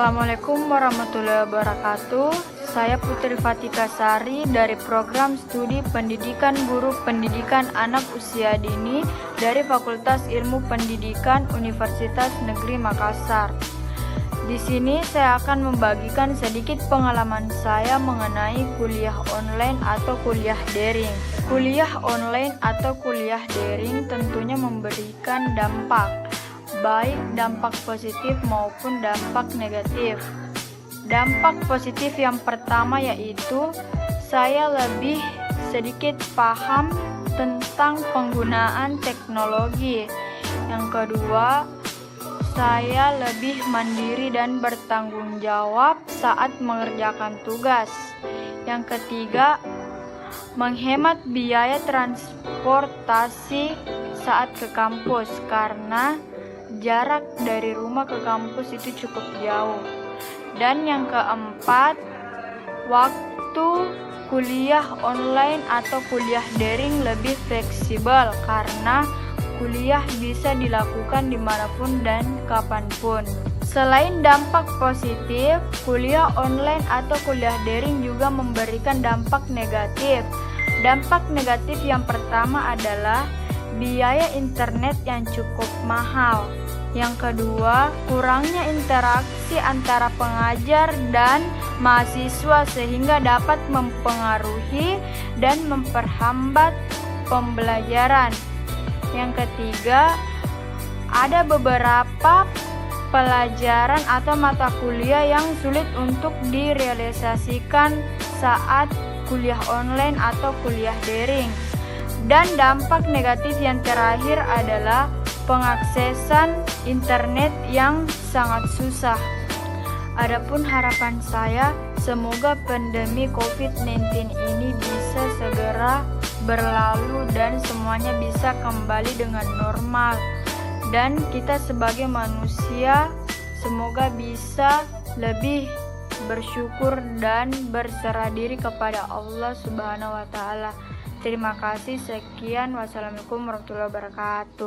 Assalamualaikum warahmatullahi wabarakatuh. Saya Putri Fatika Sari dari Program Studi Pendidikan Guru Pendidikan Anak Usia Dini dari Fakultas Ilmu Pendidikan Universitas Negeri Makassar. Di sini saya akan membagikan sedikit pengalaman saya mengenai kuliah online atau kuliah daring. Kuliah online atau kuliah daring tentunya memberikan dampak, baik dampak positif maupun dampak negatif. Dampak positif yang pertama yaitu saya lebih sedikit paham tentang penggunaan teknologi. Yang kedua, saya lebih mandiri dan bertanggung jawab saat mengerjakan tugas. Yang ketiga, menghemat biaya transportasi saat ke kampus karena jarak dari rumah ke kampus itu cukup jauh. Dan yang keempat, waktu kuliah online atau kuliah daring lebih fleksibel karena kuliah bisa dilakukan dimanapun dan kapanpun. Selain dampak positif, kuliah online atau kuliah daring juga memberikan dampak negatif. Dampak negatif yang pertama adalah biaya internet yang cukup mahal. Yang kedua, kurangnya interaksi antara pengajar dan mahasiswa sehingga dapat mempengaruhi dan memperhambat pembelajaran. Yang ketiga, ada beberapa pelajaran atau mata kuliah yang sulit untuk direalisasikan saat kuliah online atau kuliah daring. Dan dampak negatif yang terakhir adalah pengaksesan internet yang sangat susah. Adapun harapan saya, semoga pandemi COVID-19 ini bisa segera berlalu dan semuanya bisa kembali dengan normal. Dan kita sebagai manusia semoga bisa lebih bersyukur dan berserah diri kepada Allah Subhanahu wa taala. Terima kasih, sekian. Wassalamualaikum warahmatullahi wabarakatuh.